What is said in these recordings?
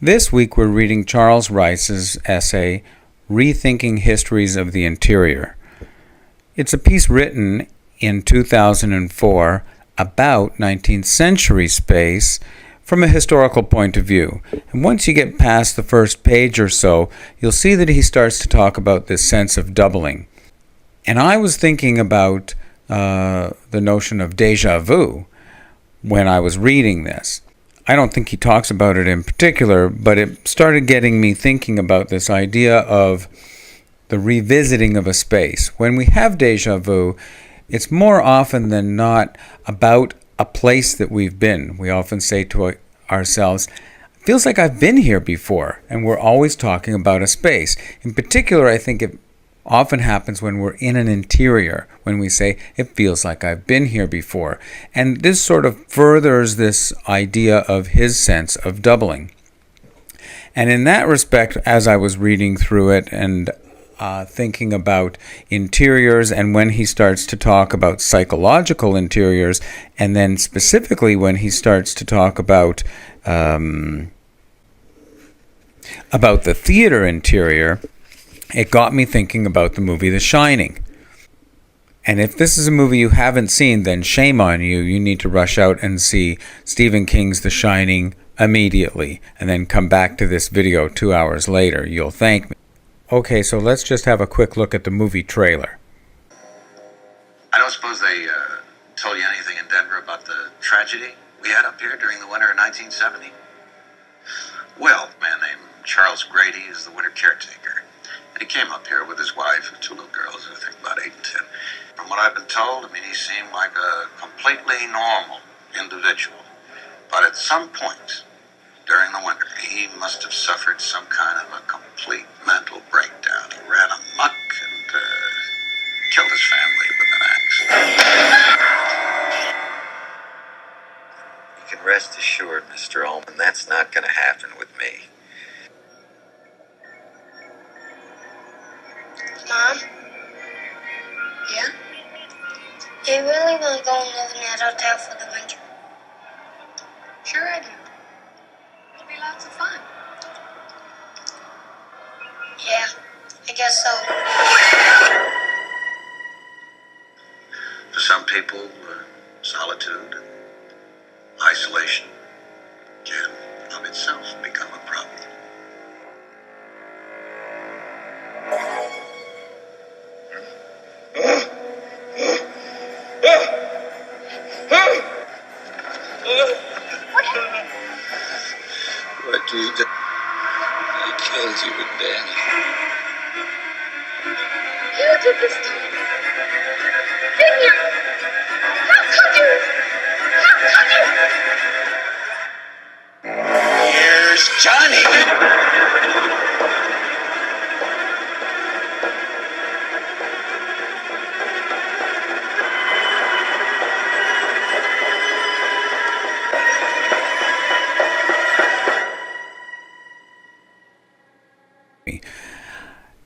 This week we're reading Charles Rice's essay, Rethinking Histories of the Interior. It's a piece written in 2004 about 19th century space from a historical point of view. And once you get past the first page or so, you'll see that he starts to talk about this sense of doubling. And I was thinking about the notion of déjà vu when I was reading this. I don't think he talks about it in particular, but it started getting me thinking about this idea of the revisiting of a space. When we have déjà vu, it's more often than not about a place that we've been. We often say to ourselves, it feels like I've been here before, and we're always talking about a space. In particular, I think it often happens when we're in an interior, when we say, it feels like I've been here before. And this sort of furthers this idea of his sense of doubling. And in that respect, as I was reading through it and thinking about interiors, and when he starts to talk about psychological interiors, and then specifically when he starts to talk about the theater interior, it got me thinking about the movie The Shining. And if this is a movie you haven't seen, then shame on you. You need to rush out and see Stephen King's The Shining immediately, and then come back to this video 2 hours later. You'll thank me. Okay, so let's just have a quick look at the movie trailer. I don't suppose they told you anything in Denver about the tragedy we had up here during the winter of 1970? Well, a man named Charles Grady is the winter caretaker. And he came up here with his wife and two little girls, I think about 8 and 10. From what I've been told, he seemed like a completely normal individual. But at some point during the winter, he must have suffered some kind of a complete mental breakdown. He ran amok and killed his family with an axe. You can rest assured, Mr. Ullman, that's not going to happen with me. Mom? Yeah? Do you really want to go and live in that hotel for the winter? Sure I do. It'll be lots of fun. Yeah, I guess so. For some people, solitude and isolation can of itself become a problem. What you did? I killed you with Danny. You did this to me. Didn't you? How could you? How could you? Here's Johnny.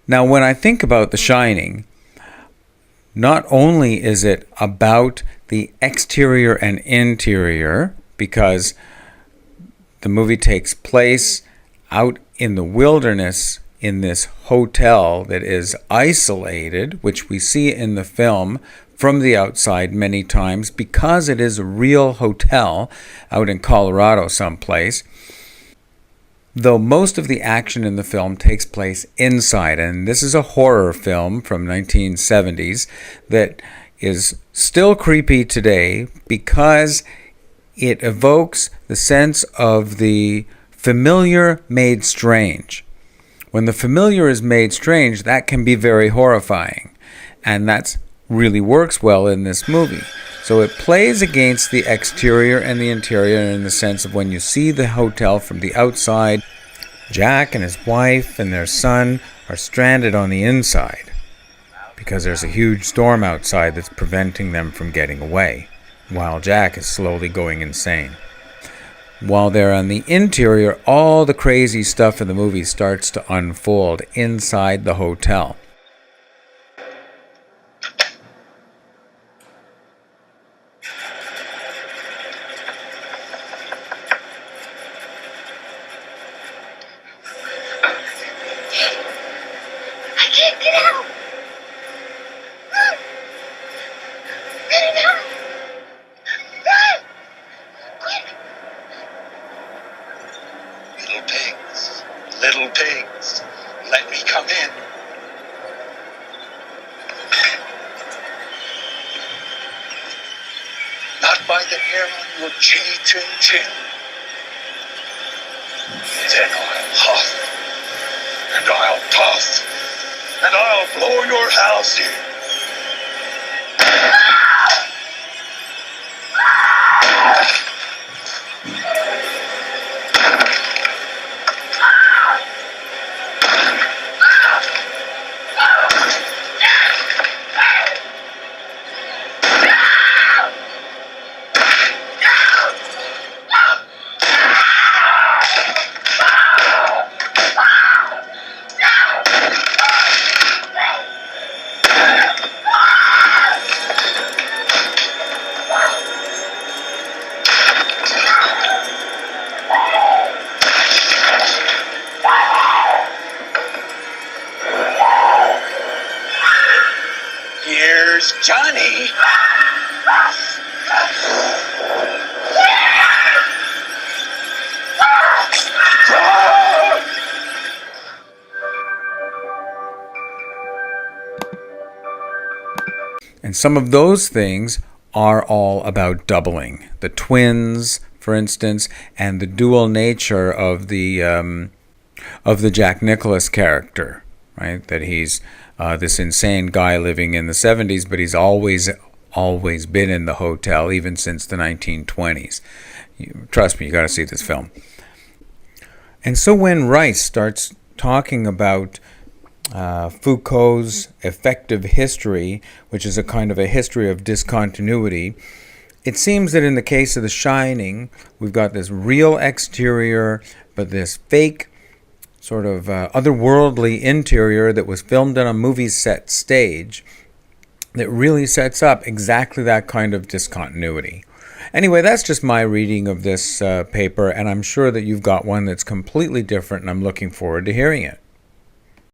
Now, when I think about The Shining, not only is it about the exterior and interior, because the movie takes place out in the wilderness in this hotel that is isolated, which we see in the film from the outside many times because it is a real hotel out in Colorado someplace. Though most of the action in the film takes place inside, and this is a horror film from 1970s that is still creepy today because it evokes the sense of the familiar made strange. When the familiar is made strange, that can be very horrifying, and that really works well in this movie. So it plays against the exterior and the interior in the sense of when you see the hotel from the outside, Jack and his wife and their son are stranded on the inside because there's a huge storm outside that's preventing them from getting away, while Jack is slowly going insane. While they're on the interior, all the crazy stuff in the movie starts to unfold inside the hotel. I can't get out. Run! Run out! Run! Quick! Little pigs, let me come in. Not by the hair on your chinny chin chin. Then I'll huff, and I'll puff, and I'll blow your house in. Here's Johnny. And some of those things are all about doubling. The twins, for instance, and the dual nature of the Jack Nicklaus character, right? That he's this insane guy living in the 70s, but he's always been in the hotel, even since the 1920s. Trust me, you got to see this film. And so when Rice starts talking about Foucault's effective history, which is a kind of a history of discontinuity, it seems that in the case of The Shining, we've got this real exterior, but this fake sort of otherworldly interior that was filmed on a movie set stage that really sets up exactly that kind of discontinuity. Anyway, that's just my reading of this paper, and I'm sure that you've got one that's completely different, and I'm looking forward to hearing it.